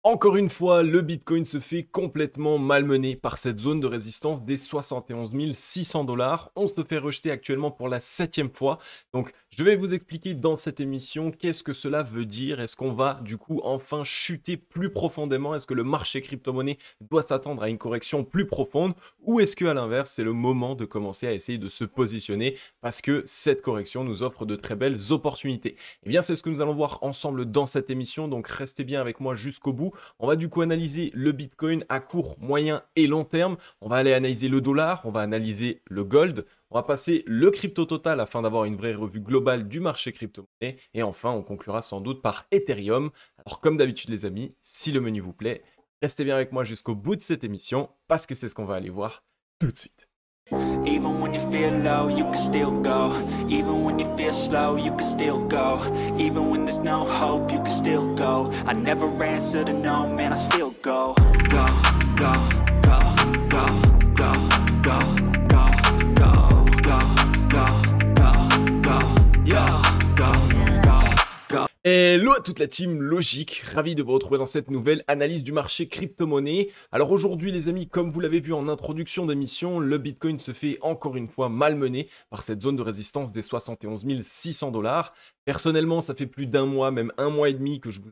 Encore une fois, le Bitcoin se fait complètement malmener par cette zone de résistance des 71 600 $. On se fait rejeter actuellement pour la 7e fois. Donc, je vais vous expliquer dans cette émission qu'est-ce que cela veut dire. Est-ce qu'on va du coup enfin chuter plus profondément? Est-ce que le marché crypto-monnaie doit s'attendre à une correction plus profonde? Ou est-ce qu'à l'inverse, c'est le moment de commencer à essayer de se positionner parce que cette correction nous offre de très belles opportunités? Eh bien, c'est ce que nous allons voir ensemble dans cette émission. Donc, restez bien avec moi jusqu'au bout. On va du coup analyser le Bitcoin à court, moyen et long terme. On va aller analyser le dollar, on va analyser le gold, on va passer le crypto total afin d'avoir une vraie revue globale du marché crypto-monnaie. Et enfin, on conclura sans doute par Ethereum. Alors comme d'habitude les amis, si le menu vous plaît, restez bien avec moi jusqu'au bout de cette émission parce que c'est ce qu'on va aller voir tout de suite. Even when you feel low, you can still go. Even when you feel slow, you can still go. Even when there's no hope, you can still go. I never answer to no, man, I still go. Go, go, go, go, go, go, go, go, go, go, go, go, yo, go, go, go. Hello à toute la team Logique, ravi de vous retrouver dans cette nouvelle analyse du marché crypto-monnaie. Alors aujourd'hui les amis, comme vous l'avez vu en introduction d'émission, le Bitcoin se fait encore une fois malmener par cette zone de résistance des 71 600 $. Personnellement, ça fait plus d'un mois, même un mois et demi que je vous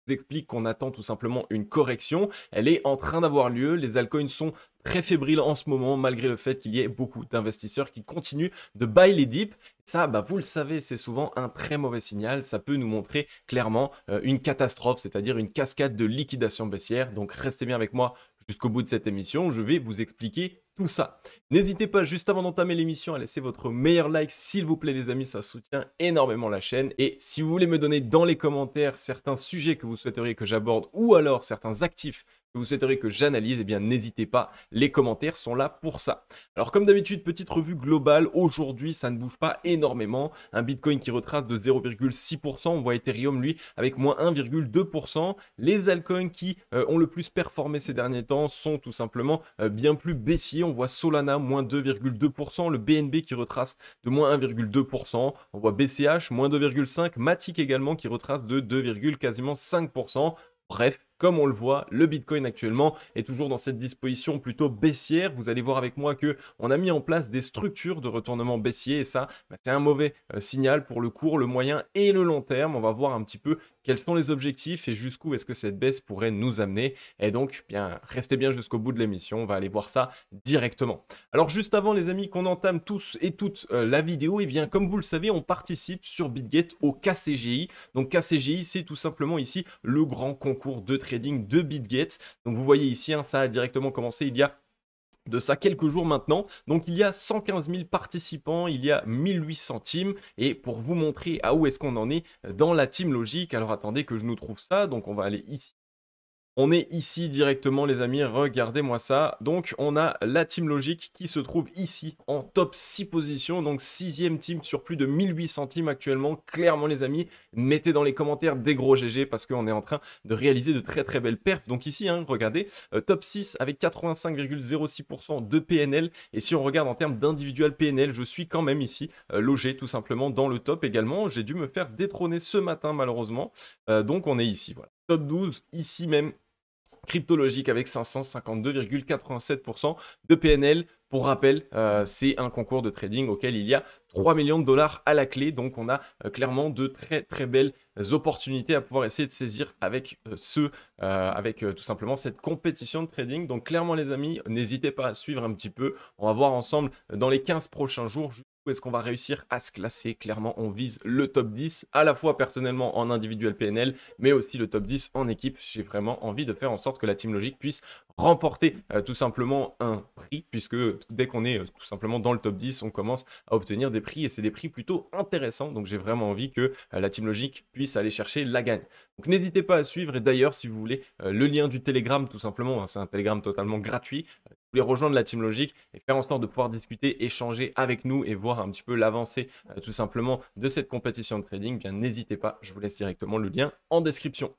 explique qu'on attend tout simplement une correction. Elle est en train d'avoir lieu, les altcoins sont très fébriles en ce moment, malgré le fait qu'il y ait beaucoup d'investisseurs qui continuent de buy les dips. Ça, vous le savez, c'est souvent un très mauvais signal. Ça peut nous montrer clairement une catastrophe, c'est-à-dire une cascade de liquidation baissière. Donc restez bien avec moi jusqu'au bout de cette émission. Je vais vous expliquer tout ça. N'hésitez pas, juste avant d'entamer l'émission, à laisser votre meilleur like, s'il vous plaît les amis, ça soutient énormément la chaîne. Et si vous voulez me donner dans les commentaires certains sujets que vous souhaiteriez que j'aborde ou alors certains actifs que vous souhaiteriez que j'analyse, eh bien n'hésitez pas, les commentaires sont là pour ça. Alors comme d'habitude, petite revue globale, aujourd'hui ça ne bouge pas énormément, un Bitcoin qui retrace de 0,6%, on voit Ethereum lui avec moins 1,2%, les altcoins qui ont le plus performé ces derniers temps sont tout simplement bien plus baissiers, on voit Solana moins 2,2%, le BNB qui retrace de moins 1,2%, on voit BCH moins 2,5%, Matic également qui retrace de 2, quasiment 5%. Bref, comme on le voit, le Bitcoin actuellement est toujours dans cette disposition plutôt baissière. Vous allez voir avec moi que on a mis en place des structures de retournement baissier et ça, c'est un mauvais signal pour le court, le moyen et le long terme. On va voir un petit peu quels sont les objectifs et jusqu'où est-ce que cette baisse pourrait nous amener. Et donc, bien, restez bien jusqu'au bout de l'émission. On va aller voir ça directement. Alors, juste avant, les amis, qu'on entame tous et toutes la vidéo, et bien, comme vous le savez, on participe sur BitGet au KCGI. Donc, KCGI, c'est tout simplement ici le grand concours de trading de BitGet. Donc vous voyez ici, ça a directement commencé il y a de ça quelques jours maintenant. Donc il y a 115 000 participants, il y a 1800 teams. Et pour vous montrer à où est-ce qu'on en est dans la team Logique, alors attendez que je nous trouve ça. Donc on va aller ici. On est ici directement les amis, regardez-moi ça. Donc on a la team Logique qui se trouve ici en top 6 positions. Donc 6e team sur plus de 1800 teams actuellement. Clairement les amis, mettez dans les commentaires des gros GG parce qu'on est en train de réaliser de très très belles perfs. Donc ici, regardez, top 6 avec 85,06% de PNL. Et si on regarde en termes d'individual PNL, je suis quand même ici logé tout simplement dans le top également. J'ai dû me faire détrôner ce matin malheureusement. Donc on est ici, voilà. Top 12, ici même. Cryptologique avec 552,87% de PNL. Pour rappel, c'est un concours de trading auquel il y a 3 millions de dollars à la clé. Donc, on a clairement de très très belles opportunités à pouvoir essayer de saisir avec tout simplement cette compétition de trading. Donc, clairement, les amis, n'hésitez pas à suivre un petit peu. On va voir ensemble dans les 15 prochains jours où est-ce qu'on va réussir à se classer. Clairement, on vise le top 10, à la fois personnellement en individuel PNL, mais aussi le top 10 en équipe. J'ai vraiment envie de faire en sorte que la Team Logique puisse remporter tout simplement un prix, puisque dès qu'on est tout simplement dans le top 10, on commence à obtenir des prix, et c'est des prix plutôt intéressants. Donc j'ai vraiment envie que la Team Logique puisse aller chercher la gagne. Donc n'hésitez pas à suivre, et d'ailleurs, si vous voulez le lien du Telegram, tout simplement, c'est un Telegram totalement gratuit. Vous voulez rejoindre la Team Logique et faire en sorte de pouvoir discuter, échanger avec nous et voir un petit peu l'avancée tout simplement de cette compétition de trading, bien n'hésitez pas, je vous laisse directement le lien en description.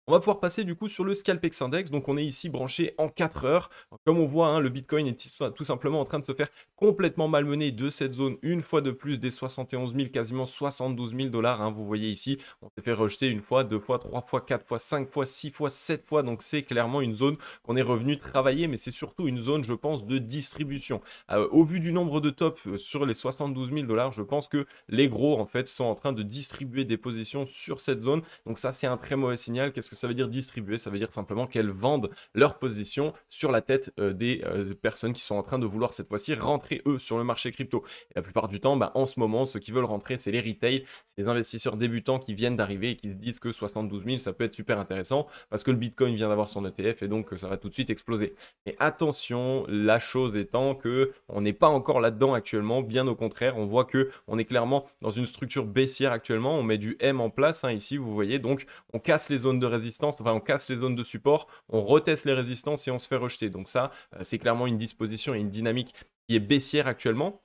On va pouvoir passer du coup sur le Scalpex Index, donc on est ici branché en 4 heures. Comme on voit, hein, le Bitcoin est tout simplement en train de se faire complètement malmener de cette zone une fois de plus des 71 000, quasiment 72 000 $. Hein, vous voyez ici, on s'est fait rejeter une fois, deux fois, trois fois, quatre fois, 5 fois, 6 fois, 7 fois. Donc c'est clairement une zone qu'on est revenu travailler, mais c'est surtout une zone, je pense, de distribution. Au vu du nombre de tops sur les 72 000 $, je pense que les gros en fait sont en train de distribuer des positions sur cette zone. Donc ça, c'est un très mauvais signal. Qu'est-ce que ça veut dire distribuer? Ça veut dire simplement qu'elles vendent leur position sur la tête des personnes qui sont en train de vouloir cette fois-ci rentrer eux sur le marché crypto. Et la plupart du temps, en ce moment, ceux qui veulent rentrer, c'est les retail, c'est les investisseurs débutants qui viennent d'arriver et qui se disent que 72 000, ça peut être super intéressant parce que le Bitcoin vient d'avoir son ETF et donc ça va tout de suite exploser. Mais attention, la chose étant que on n'est pas encore là-dedans actuellement, bien au contraire, on voit que on est clairement dans une structure baissière actuellement, on met du M en place, hein, ici, vous voyez, donc on casse les zones de résistance, enfin on casse les zones de support, on reteste les résistances et on se fait rejeter. Donc ça, c'est clairement une disposition et une dynamique qui est baissière actuellement.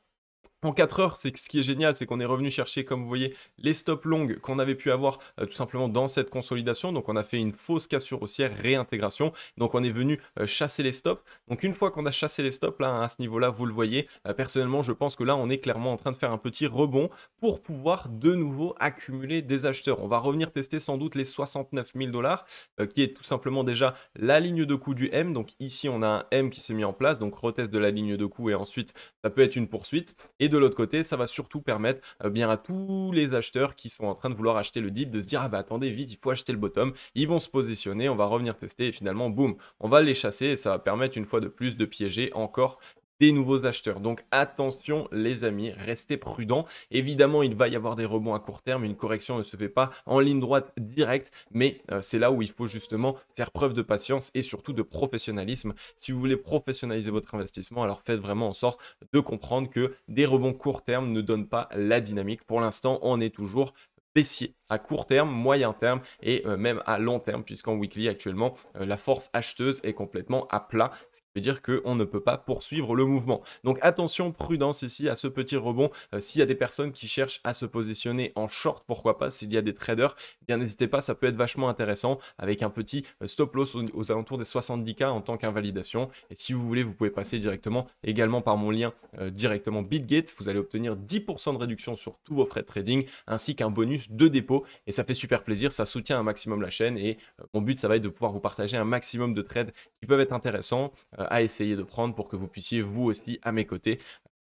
En 4 heures, ce qui est génial, c'est qu'on est revenu chercher, comme vous voyez, les stops longues qu'on avait pu avoir tout simplement dans cette consolidation. Donc on a fait une fausse cassure haussière, réintégration. Donc on est venu chasser les stops. Donc une fois qu'on a chassé les stops, là, à ce niveau-là, vous le voyez, personnellement, je pense que là, on est clairement en train de faire un petit rebond pour pouvoir de nouveau accumuler des acheteurs. On va revenir tester sans doute les 69 000 $, qui est tout simplement déjà la ligne de coup du M. Donc ici, on a un M qui s'est mis en place. Donc retest de la ligne de coup et ensuite, ça peut être une poursuite. Et de l'autre côté, ça va surtout permettre bien à tous les acheteurs qui sont en train de vouloir acheter le dip de se dire ah bah attendez vite, il faut acheter le bottom. Ils vont se positionner, on va revenir tester et finalement boum, on va les chasser et ça va permettre une fois de plus de piéger encore des nouveaux acheteurs. Donc attention les amis, restez prudents. Évidemment, il va y avoir des rebonds à court terme, une correction ne se fait pas en ligne droite directe, mais c'est là où il faut justement faire preuve de patience et surtout de professionnalisme. Si vous voulez professionnaliser votre investissement, alors faites vraiment en sorte de comprendre que des rebonds court terme ne donnent pas la dynamique. Pour l'instant, on est toujours baissier à court terme, moyen terme et même à long terme, puisqu'en weekly actuellement, la force acheteuse est complètement à plat, ce qui veut dire qu'on ne peut pas poursuivre le mouvement. Donc attention, prudence ici à ce petit rebond. S'il y a des personnes qui cherchent à se positionner en short, pourquoi pas, s'il y a des traders, eh bien n'hésitez pas, ça peut être vachement intéressant avec un petit stop loss aux alentours des 70K en tant qu'invalidation. Et si vous voulez, vous pouvez passer directement également par mon lien directement BitGate. Vous allez obtenir 10% de réduction sur tous vos frais de trading ainsi qu'un bonus de dépôt et ça fait super plaisir, ça soutient un maximum la chaîne et mon but ça va être de pouvoir vous partager un maximum de trades qui peuvent être intéressants à essayer de prendre pour que vous puissiez vous aussi à mes côtés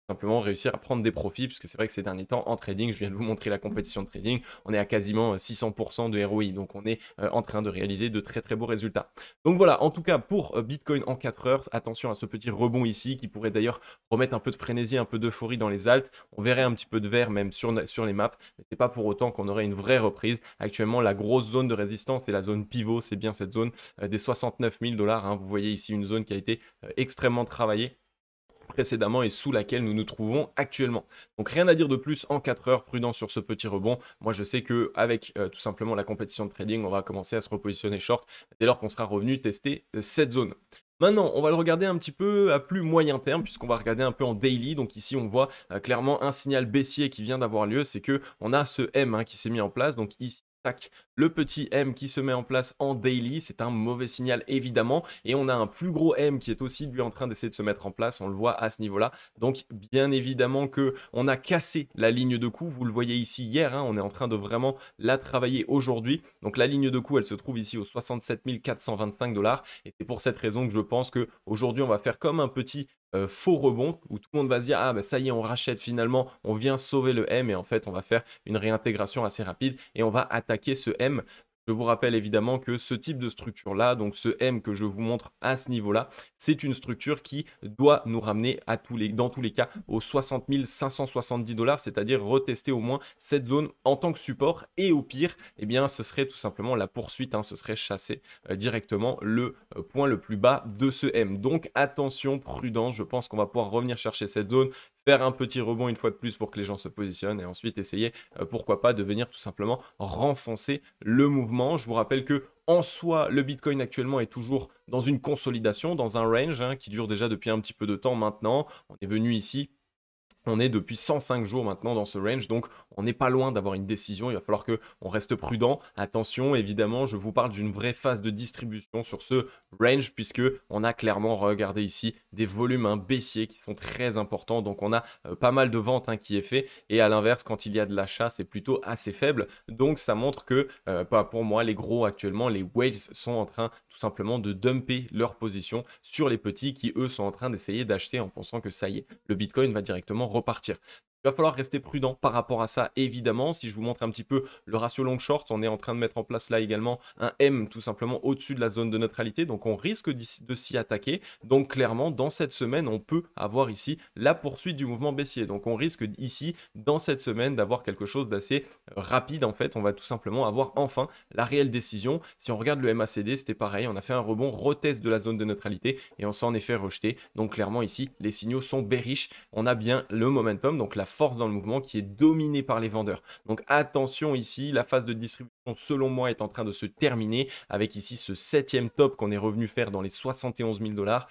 simplement réussir à prendre des profits, puisque c'est vrai que ces derniers temps en trading, je viens de vous montrer la compétition de trading, on est à quasiment 600% de ROI, donc on est en train de réaliser de très très beaux résultats. Donc voilà, en tout cas pour Bitcoin en 4 heures, attention à ce petit rebond ici qui pourrait d'ailleurs remettre un peu de frénésie, un peu d'euphorie dans les alts, on verrait un petit peu de vert même sur les maps, mais c'est pas pour autant qu'on aurait une vraie reprise. Actuellement la grosse zone de résistance et la zone pivot, c'est bien cette zone des 69 000 $, hein. Vous voyez ici une zone qui a été extrêmement travaillée précédemment et sous laquelle nous nous trouvons actuellement. Donc rien à dire de plus en 4 heures, prudent sur ce petit rebond. Moi je sais qu'avec tout simplement la compétition de trading, on va commencer à se repositionner short dès lors qu'on sera revenu tester cette zone. Maintenant, on va le regarder un petit peu à plus moyen terme puisqu'on va regarder un peu en daily. Donc ici, on voit clairement un signal baissier qui vient d'avoir lieu. C'est que on a ce M qui s'est mis en place. Donc ici, le petit M qui se met en place en daily, c'est un mauvais signal évidemment, et on a un plus gros M qui est aussi lui en train d'essayer de se mettre en place, on le voit à ce niveau-là. Donc bien évidemment que on a cassé la ligne de coup, vous le voyez ici hier, hein, on est en train de vraiment la travailler aujourd'hui. Donc la ligne de coup, elle se trouve ici aux 67 425 $, et c'est pour cette raison que je pense que aujourd'hui on va faire comme un petit faux rebond où tout le monde va se dire ah ben ça y est on rachète finalement, on vient sauver le M et en fait on va faire une réintégration assez rapide et on va attaquer ce M. Je vous rappelle évidemment que ce type de structure-là, donc ce M que je vous montre à ce niveau-là, c'est une structure qui doit nous ramener dans tous les cas aux 60 570 $, c'est-à-dire retester au moins cette zone en tant que support et au pire, eh bien, ce serait tout simplement la poursuite, hein, ce serait chasser directement le point le plus bas de ce M. Donc attention, prudence, je pense qu'on va pouvoir revenir chercher cette zone, faire un petit rebond une fois de plus pour que les gens se positionnent et ensuite essayer, pourquoi pas, de venir tout simplement renfoncer le mouvement. Je vous rappelle que en soi, le Bitcoin actuellement est toujours dans une consolidation, dans un range qui dure déjà depuis un petit peu de temps maintenant. On est venu ici On est depuis 105 jours maintenant dans ce range, donc on n'est pas loin d'avoir une décision. Il va falloir qu'on reste prudent. Attention, évidemment, je vous parle d'une vraie phase de distribution sur ce range, puisque on a clairement, regardé ici, des volumes baissiers qui sont très importants. Donc on a pas mal de ventes qui est fait. Et à l'inverse, quand il y a de l'achat, c'est plutôt assez faible. Donc ça montre que, pour moi, les gros actuellement, les whales sont en train tout simplement de dumper leur position sur les petits qui, eux, sont en train d'essayer d'acheter en pensant que ça y est, le Bitcoin va directement repartir. Il va falloir rester prudent par rapport à ça, évidemment. Si je vous montre un petit peu le ratio long-short, on est en train de mettre en place là également un M tout simplement au-dessus de la zone de neutralité. Donc on risque de s'y attaquer. Donc clairement, dans cette semaine, on peut avoir ici la poursuite du mouvement baissier. Donc on risque ici, dans cette semaine, d'avoir quelque chose d'assez rapide. En fait, on va tout simplement avoir enfin la réelle décision. Si on regarde le MACD, c'était pareil. On a fait un rebond, retest de la zone de neutralité et on s'en est fait rejeter. Donc clairement ici, les signaux sont bearish. On a bien le momentum, donc la force dans le mouvement qui est dominée par les vendeurs. Donc attention ici, la phase de distribution selon moi est en train de se terminer avec ici ce 7e top qu'on est revenu faire dans les 71 000 $.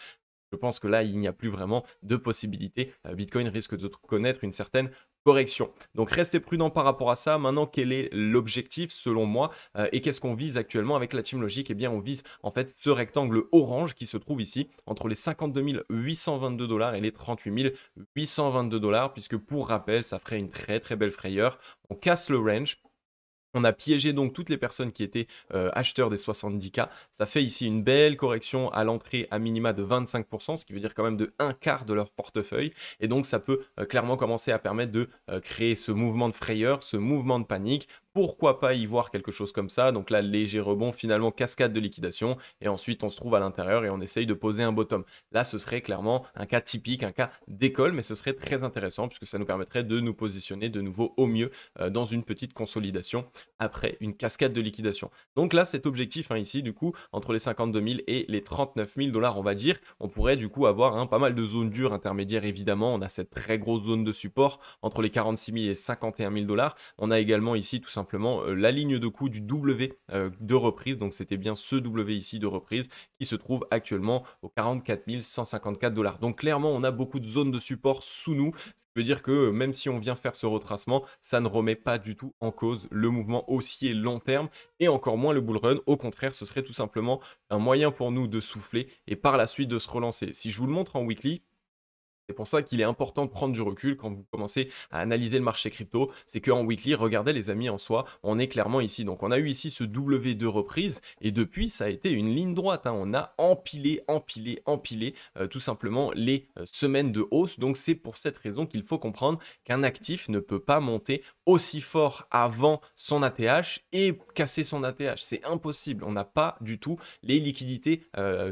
Je pense que là, il n'y a plus vraiment de possibilité. Bitcoin risque de connaître une certaine correction. Donc restez prudent par rapport à ça. Maintenant, quel est l'objectif selon moi et qu'est-ce qu'on vise actuellement avec la Team Logic? Eh bien, on vise en fait ce rectangle orange qui se trouve ici entre les 52 822 $ et les 38 822 $, puisque pour rappel, ça ferait une très très belle frayeur. On casse le range. On a piégé donc toutes les personnes qui étaient acheteurs des 70K. Ça fait ici une belle correction à l'entrée à minima de 25%, ce qui veut dire quand même de un quart de leur portefeuille. Et donc ça peut clairement commencer à permettre de créer ce mouvement de frayeur, ce mouvement de panique. Pourquoi pas y voir quelque chose comme ça? Donc là, léger rebond, finalement cascade de liquidation. Et ensuite, on se trouve à l'intérieur et on essaye de poser un bottom. Là, ce serait clairement un cas typique, un cas d'école, mais ce serait très intéressant puisque ça nous permettrait de nous positionner de nouveau au mieux dans une petite consolidation après une cascade de liquidation. Donc là, cet objectif ici, du coup, entre les 52 000 et les 39 000 $, on va dire, on pourrait du coup avoir pas mal de zones dures intermédiaires, évidemment. On a cette très grosse zone de support entre les 46 000 et 51 000 $. On a également ici tout simplement la ligne de coup du W de reprise. Donc c'était bien ce W ici de reprise qui se trouve actuellement aux 44 154 $. Donc clairement, on a beaucoup de zones de support sous nous. Ce qui veut dire que même si on vient faire ce retracement, ça ne remet pas du tout en cause le mouvement haussier long terme et encore moins le bull run. Au contraire, ce serait tout simplement un moyen pour nous de souffler et par la suite de se relancer. Si je vous le montre en weekly, c'est pour ça qu'il est important de prendre du recul quand vous commencez à analyser le marché crypto. C'est qu'en weekly, regardez les amis, en soi, on est clairement ici. Donc on a eu ici ce W de reprise et depuis, ça a été une ligne droite. On a empilé tout simplement les semaines de hausse. Donc c'est pour cette raison qu'il faut comprendre qu'un actif ne peut pas monter aussi fort avant son ATH et casser son ATH. C'est impossible. On n'a pas du tout les liquidités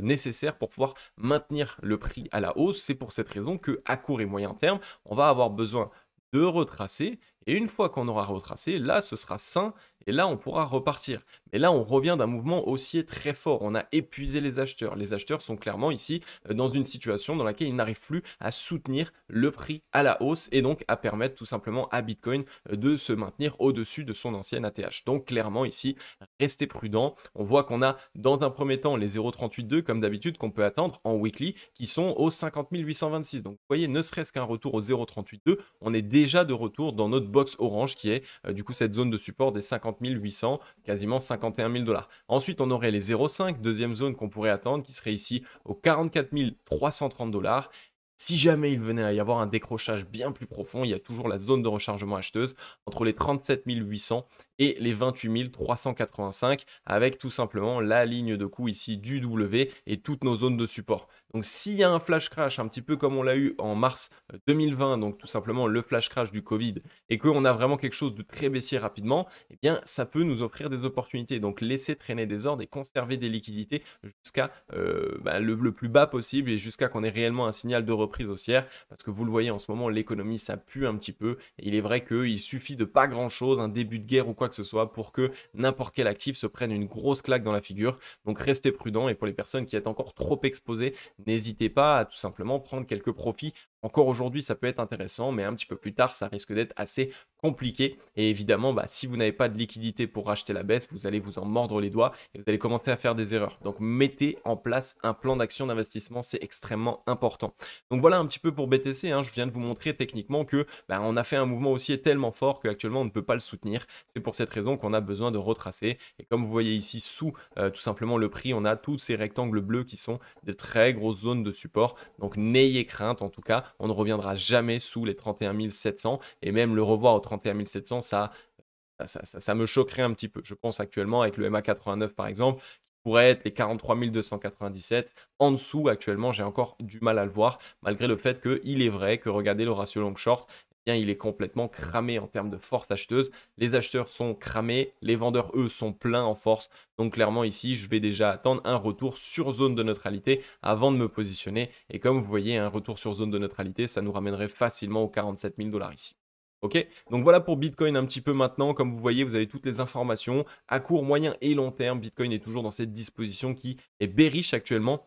nécessaires pour pouvoir maintenir le prix à la hausse. C'est pour cette raison qu'à court et moyen terme, on va avoir besoin de retracer. Et une fois qu'on aura retracé, là, ce sera sain. Et là, on pourra repartir. Mais là, on revient d'un mouvement haussier très fort. On a épuisé les acheteurs. Les acheteurs sont clairement ici dans une situation dans laquelle ils n'arrivent plus à soutenir le prix à la hausse et donc à permettre tout simplement à Bitcoin de se maintenir au-dessus de son ancienne ATH. Donc clairement ici, restez prudent. On voit qu'on a dans un premier temps les 0,382 comme d'habitude qu'on peut attendre en weekly qui sont aux 50 826. Donc vous voyez, ne serait-ce qu'un retour aux 0,382, on est déjà de retour dans notre box orange qui est du coup cette zone de support des 50 800, quasiment 51 000 $. Ensuite, on aurait les 0,5, deuxième zone qu'on pourrait attendre, qui serait ici aux 44 330 $. Si jamais il venait à y avoir un décrochage bien plus profond, il y a toujours la zone de rechargement acheteuse entre les 37 800 et les 28 385 avec tout simplement la ligne de coup ici du W et toutes nos zones de support. Donc s'il y a un flash crash un petit peu comme on l'a eu en mars 2020, donc tout simplement le flash crash du Covid et qu'on a vraiment quelque chose de très baissier rapidement, eh bien ça peut nous offrir des opportunités. Donc laisser traîner des ordres et conserver des liquidités jusqu'à le plus bas possible et jusqu'à qu'on ait réellement un signal de reprise haussière parce que vous le voyez en ce moment, l'économie ça pue un petit peu et il est vrai qu'il suffit de pas grand chose, un début de guerre ou quoi que ce soit pour que n'importe quel actif se prenne une grosse claque dans la figure. Donc restez prudent et pour les personnes qui êtes encore trop exposées, n'hésitez pas à tout simplement prendre quelques profits. Encore aujourd'hui, ça peut être intéressant, mais un petit peu plus tard, ça risque d'être assez compliqué. Et évidemment, si vous n'avez pas de liquidité pour racheter la baisse, vous allez vous en mordre les doigts et vous allez commencer à faire des erreurs. Donc mettez en place un plan d'action d'investissement, c'est extrêmement important. Donc voilà un petit peu pour BTC, hein. Je viens de vous montrer techniquement que on a fait un mouvement haussier tellement fort qu'actuellement on ne peut pas le soutenir. C'est pour cette raison qu'on a besoin de retracer. Et comme vous voyez ici sous tout simplement le prix, on a tous ces rectangles bleus qui sont des très grosses zones de support. Donc n'ayez crainte, en tout cas, on ne reviendra jamais sous les 31 700 et même le revoir aux 31 700, ça me choquerait un petit peu. Je pense actuellement avec le MA89 par exemple, qui pourrait être les 43 297. En dessous, actuellement, j'ai encore du mal à le voir, malgré le fait qu'il est vrai que regardez le ratio long short, eh bien, il est complètement cramé en termes de force acheteuse. Les acheteurs sont cramés, les vendeurs, eux, sont pleins en force. Donc clairement ici, je vais déjà attendre un retour sur zone de neutralité avant de me positionner. Et comme vous voyez, un retour sur zone de neutralité, ça nous ramènerait facilement aux 47 000 $ ici. Ok, donc voilà pour Bitcoin un petit peu maintenant. Comme vous voyez, vous avez toutes les informations à court, moyen et long terme. Bitcoin est toujours dans cette disposition qui est bearish actuellement.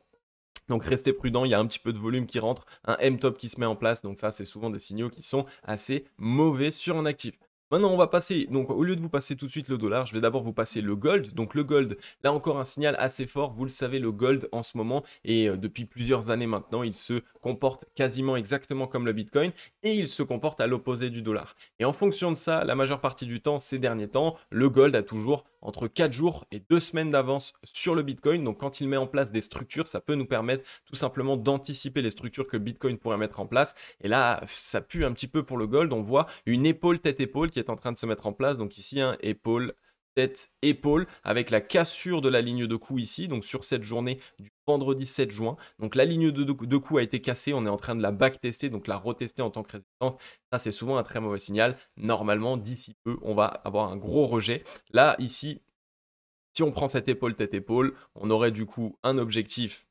Donc restez prudent, il y a un petit peu de volume qui rentre, un M-top qui se met en place. Donc ça, c'est souvent des signaux qui sont assez mauvais sur un actif. Maintenant, on va passer, donc au lieu de vous passer tout de suite le dollar, je vais d'abord vous passer le gold. Donc le gold, là encore un signal assez fort. Vous le savez, le gold en ce moment, et depuis plusieurs années maintenant, il se comporte quasiment exactement comme le Bitcoin et il se comporte à l'opposé du dollar. Et en fonction de ça, la majeure partie du temps, ces derniers temps, le gold a toujours entre 4 jours et 2 semaines d'avance sur le Bitcoin. Donc quand il met en place des structures, ça peut nous permettre tout simplement d'anticiper les structures que le Bitcoin pourrait mettre en place. Et là, ça pue un petit peu pour le gold. On voit une épaule, tête-épaule qui est en train de se mettre en place. Donc ici, un épaule, tête, épaule, avec la cassure de la ligne de coup ici, donc sur cette journée du vendredi 7 juin. Donc la ligne de coup a été cassée, on est en train de la backtester, donc la retester en tant que résistance. Ça, c'est souvent un très mauvais signal. Normalement, d'ici peu, on va avoir un gros rejet. Là, ici, si on prend cette épaule, tête-épaule, on aurait du coup un objectif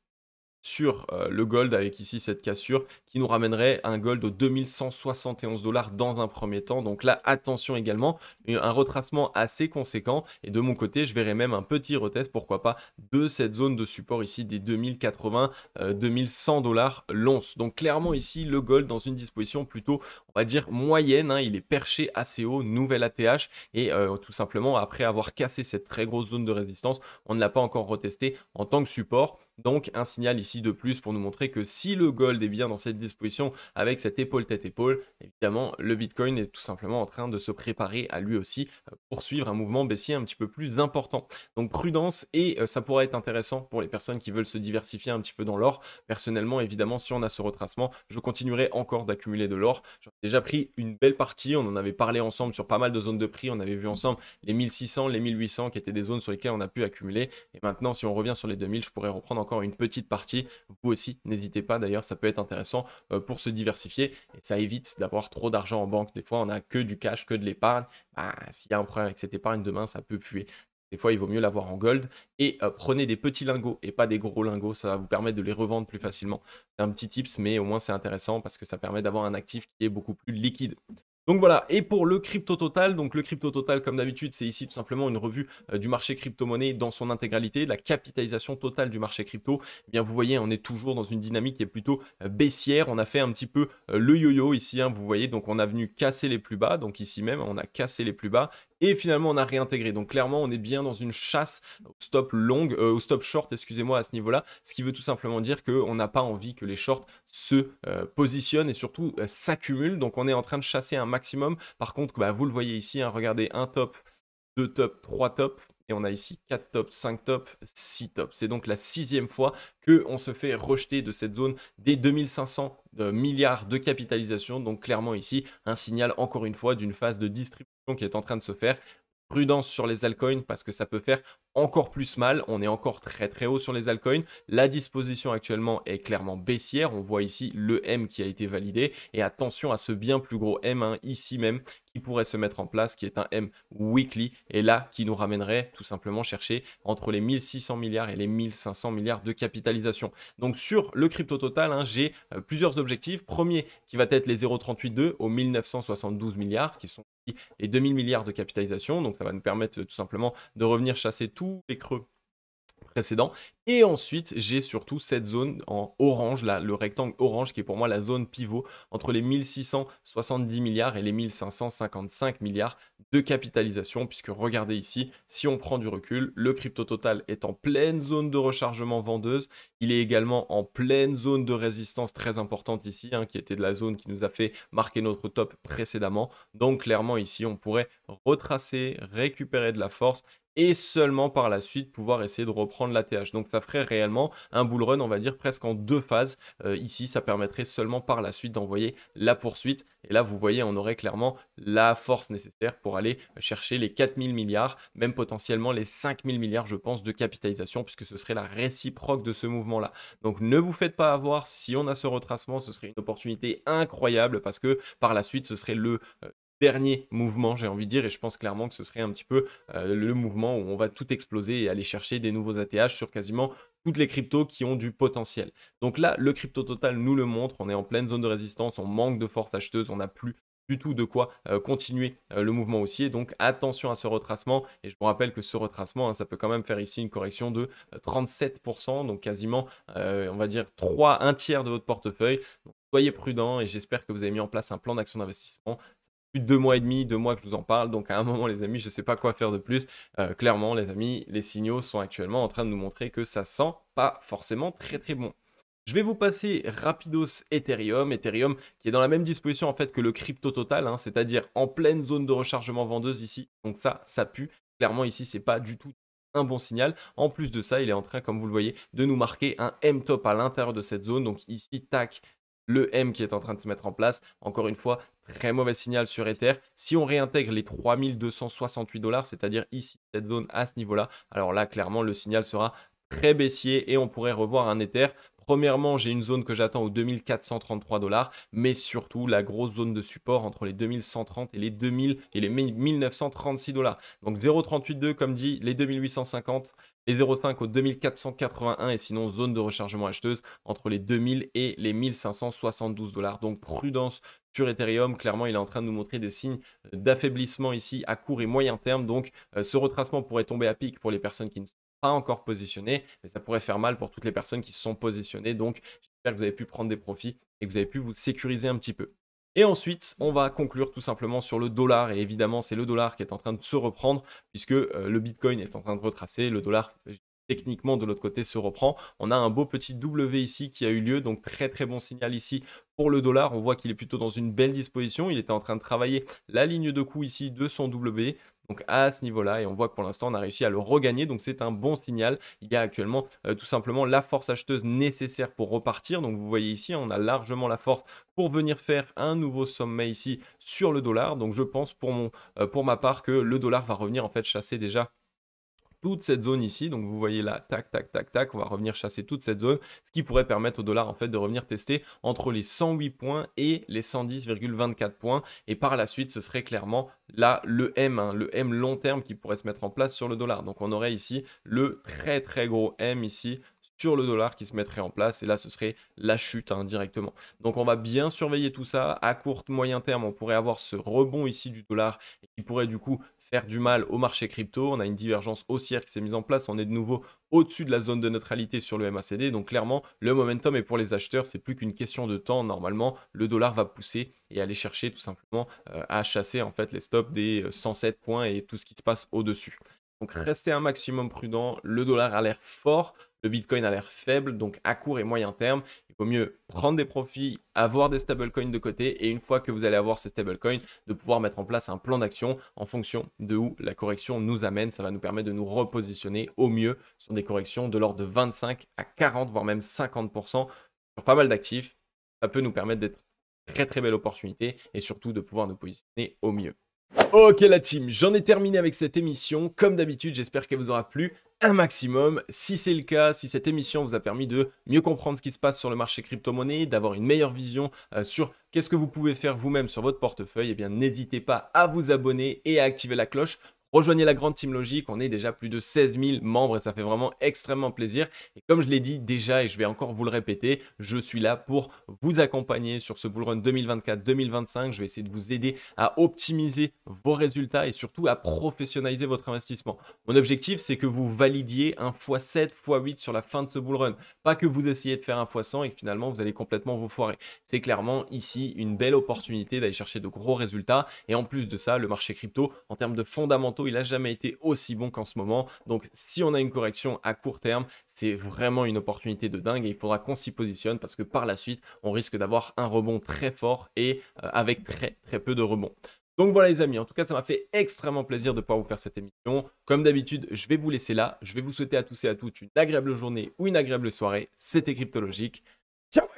sur le gold avec ici cette cassure qui nous ramènerait un gold aux 2171 $ dans un premier temps. Donc là, attention également, un retracement assez conséquent. Et de mon côté, je verrai même un petit retest, pourquoi pas, de cette zone de support ici des 2080, 2100 $ l'once. Donc clairement ici, le gold dans une disposition plutôt, on va dire, moyenne, hein. Il est perché assez haut, nouvelle ATH. Et tout simplement, après avoir cassé cette très grosse zone de résistance, on ne l'a pas encore retesté en tant que support. Donc un signal ici de plus pour nous montrer que si le gold est bien dans cette disposition avec cette épaule tête-épaule, évidemment le Bitcoin est tout simplement en train de se préparer à lui aussi poursuivre un mouvement baissier un petit peu plus important. Donc prudence, et ça pourrait être intéressant pour les personnes qui veulent se diversifier un petit peu dans l'or. Personnellement, évidemment, si on a ce retracement, je continuerai encore d'accumuler de l'or. J'en ai déjà pris une belle partie, on en avait parlé ensemble sur pas mal de zones de prix, on avait vu ensemble les 1600, les 1800 qui étaient des zones sur lesquelles on a pu accumuler. Et maintenant, si on revient sur les 2000, je pourrais reprendre encore une petite partie. Vous aussi, n'hésitez pas, d'ailleurs, ça peut être intéressant pour se diversifier et ça évite d'avoir trop d'argent en banque. Des fois, on n'a que du cash, que de l'épargne. S'il y a un problème avec cette épargne, demain, ça peut puer. Des fois, il vaut mieux l'avoir en gold et prenez des petits lingots et pas des gros lingots. Ça va vous permettre de les revendre plus facilement. C'est un petit tips, mais au moins, c'est intéressant parce que ça permet d'avoir un actif qui est beaucoup plus liquide. Donc voilà, et pour le crypto total, donc le crypto total comme d'habitude, c'est ici tout simplement une revue du marché crypto-monnaie dans son intégralité, la capitalisation totale du marché crypto. Eh bien vous voyez, on est toujours dans une dynamique qui est plutôt baissière. On a fait un petit peu le yo-yo ici, hein, vous voyez, donc on a venu casser les plus bas, donc ici même on a cassé les plus bas. Et finalement, on a réintégré. Donc clairement, on est bien dans une chasse au stop long, au stop short, excusez-moi, à ce niveau-là. Ce qui veut tout simplement dire qu'on n'a pas envie que les shorts se positionnent et surtout s'accumulent. Donc on est en train de chasser un maximum. Par contre, vous le voyez ici, hein, regardez, un top, 2 tops, 3 tops. Et on a ici 4 tops, 5 tops, 6 tops. C'est donc la 6e fois qu'on se fait rejeter de cette zone des 2500 milliards de capitalisation. Donc clairement ici, un signal encore une fois d'une phase de distribution qui est en train de se faire. Prudence sur les altcoins parce que ça peut faire encore plus mal. On est encore très très haut sur les altcoins. La disposition actuellement est clairement baissière. On voit ici le M qui a été validé. Et attention à ce bien plus gros M, hein, ici même, qui pourrait se mettre en place, qui est un M weekly. Et là, qui nous ramènerait tout simplement chercher entre les 1600 milliards et les 1500 milliards de capitalisation. Donc sur le crypto total, hein, j'ai plusieurs objectifs. Premier qui va être les 0,382 aux 1972 milliards, qui sont les 2000 milliards de capitalisation. Donc ça va nous permettre tout simplement de revenir chasser tous les creux précédent. Et ensuite, j'ai surtout cette zone en orange, là, le rectangle orange qui est pour moi la zone pivot entre les 1670 milliards et les 1555 milliards de capitalisation, puisque regardez ici, si on prend du recul, le crypto total est en pleine zone de rechargement vendeuse. Il est également en pleine zone de résistance très importante ici, hein, qui était de la zone qui nous a fait marquer notre top précédemment. Donc clairement ici, on pourrait retracer, récupérer de la force et seulement par la suite pouvoir essayer de reprendre l'ATH. Donc ça ferait réellement un bull run, on va dire presque en deux phases. Ici, ça permettrait seulement par la suite d'envoyer la poursuite. Et là, vous voyez, on aurait clairement la force nécessaire pour aller chercher les 4000 milliards, même potentiellement les 5000 milliards, je pense, de capitalisation, puisque ce serait la réciproque de ce mouvement-là. Donc ne vous faites pas avoir, si on a ce retracement, ce serait une opportunité incroyable, parce que par la suite, ce serait le dernier mouvement, j'ai envie de dire, et je pense clairement que ce serait un petit peu le mouvement où on va tout exploser et aller chercher des nouveaux ATH sur quasiment toutes les cryptos qui ont du potentiel. Donc là, le crypto total nous le montre, on est en pleine zone de résistance, on manque de force acheteuse, on n'a plus du tout de quoi continuer le mouvement haussier. Donc attention à ce retracement, et je vous rappelle que ce retracement, hein, ça peut quand même faire ici une correction de 37%, donc quasiment, on va dire, un tiers de votre portefeuille. Donc, soyez prudents, et j'espère que vous avez mis en place un plan d'action d'investissement. Plus de 2 mois et demi, 2 mois que je vous en parle, donc à un moment les amis, je ne sais pas quoi faire de plus. Clairement les amis, les signaux sont actuellement en train de nous montrer que ça sent pas forcément très très bon. Je vais vous passer rapidos Ethereum, Ethereum qui est dans la même disposition en fait que le crypto total, hein, c'est-à-dire en pleine zone de rechargement vendeuse ici, donc ça pue. Clairement ici c'est pas du tout un bon signal. En plus de ça, il est en train, comme vous le voyez, de nous marquer un M-top à l'intérieur de cette zone, donc ici, tac, le M qui est en train de se mettre en place. Encore une fois, très mauvais signal sur Ether. Si on réintègre les 3268 $, c'est-à-dire ici, cette zone à ce niveau-là, alors là, clairement, le signal sera très baissier et on pourrait revoir un Ether. Premièrement, j'ai une zone que j'attends aux 2433 $, mais surtout la grosse zone de support entre les 2130 et les 2000 et les 1936 $. Donc 0,382 comme dit, les 2850, les 0,5 aux 2481 et sinon zone de rechargement acheteuse entre les 2000 et les 1572 $. Donc prudence sur Ethereum, clairement il est en train de nous montrer des signes d'affaiblissement ici à court et moyen terme. Donc ce retracement pourrait tomber à pic pour les personnes qui ne sont pas encore positionnées, mais ça pourrait faire mal pour toutes les personnes qui se sont positionnées. Donc j'espère que vous avez pu prendre des profits et que vous avez pu vous sécuriser un petit peu. Et ensuite, on va conclure tout simplement sur le dollar. Et évidemment, c'est le dollar qui est en train de se reprendre puisque le Bitcoin est en train de retracer. Le dollar, techniquement, de l'autre côté, se reprend. On a un beau petit W ici qui a eu lieu. Donc, très, très bon signal ici pour le dollar. On voit qu'il est plutôt dans une belle disposition. Il était en train de travailler la ligne de coup ici de son W. Donc à ce niveau-là, et on voit que pour l'instant, on a réussi à le regagner. Donc c'est un bon signal. Il y a actuellement tout simplement la force acheteuse nécessaire pour repartir. Donc vous voyez ici, on a largement la force pour venir faire un nouveau sommet ici sur le dollar. Donc je pense pour ma part que le dollar va revenir en fait chasser déjà toute cette zone ici. Donc vous voyez là, tac, tac, tac, tac, on va revenir chasser toute cette zone, ce qui pourrait permettre au dollar en fait de revenir tester entre les 108 points et les 110,24 points. Et par la suite, ce serait clairement là le M, hein, le M long terme qui pourrait se mettre en place sur le dollar. Donc on aurait ici le très très gros M ici sur le dollar qui se mettrait en place et là ce serait la chute hein, directement. Donc on va bien surveiller tout ça. À court moyen terme, on pourrait avoir ce rebond ici du dollar et qui pourrait du coup faire du mal au marché crypto. On a une divergence haussière qui s'est mise en place. On est de nouveau au-dessus de la zone de neutralité sur le MACD. Donc clairement, le momentum est pour les acheteurs. C'est plus qu'une question de temps. Normalement, le dollar va pousser et aller chercher tout simplement à chasser en fait les stops des 107 points et tout ce qui se passe au-dessus. Donc restez un maximum prudent. Le dollar a l'air fort. Le Bitcoin a l'air faible, donc à court et moyen terme, il vaut mieux prendre des profits, avoir des stablecoins de côté et une fois que vous allez avoir ces stablecoins, de pouvoir mettre en place un plan d'action en fonction de où la correction nous amène. Ça va nous permettre de nous repositionner au mieux sur des corrections de l'ordre de 25 à 40, voire même 50% sur pas mal d'actifs. Ça peut nous permettre d'être très très belle opportunité et surtout de pouvoir nous positionner au mieux. Ok la team, j'en ai terminé avec cette émission. Comme d'habitude, j'espère qu'elle vous aura plu un maximum. Si c'est le cas, si cette émission vous a permis de mieux comprendre ce qui se passe sur le marché crypto-monnaie, d'avoir une meilleure vision sur qu'est-ce que vous pouvez faire vous-même sur votre portefeuille, eh bien n'hésitez pas à vous abonner et à activer la cloche. Rejoignez la grande Team Logique, on est déjà plus de 16 000 membres et ça fait vraiment extrêmement plaisir. Et comme je l'ai dit déjà et je vais encore vous le répéter, je suis là pour vous accompagner sur ce bullrun 2024-2025. Je vais essayer de vous aider à optimiser vos résultats et surtout à professionnaliser votre investissement. Mon objectif, c'est que vous validiez un x7, x8 sur la fin de ce bullrun. Pas que vous essayez de faire un x100 et que finalement vous allez complètement vous foirer. C'est clairement ici une belle opportunité d'aller chercher de gros résultats. Et en plus de ça, le marché crypto, en termes de fondamentaux, il n'a jamais été aussi bon qu'en ce moment. Donc, si on a une correction à court terme, c'est vraiment une opportunité de dingue et il faudra qu'on s'y positionne parce que par la suite, on risque d'avoir un rebond très fort et avec très peu de rebond. Donc voilà les amis, en tout cas ça m'a fait extrêmement plaisir de pouvoir vous faire cette émission. Comme d'habitude, je vais vous laisser là. Je vais vous souhaiter à tous et à toutes une agréable journée ou une agréable soirée. C'était Cryptologique. Ciao!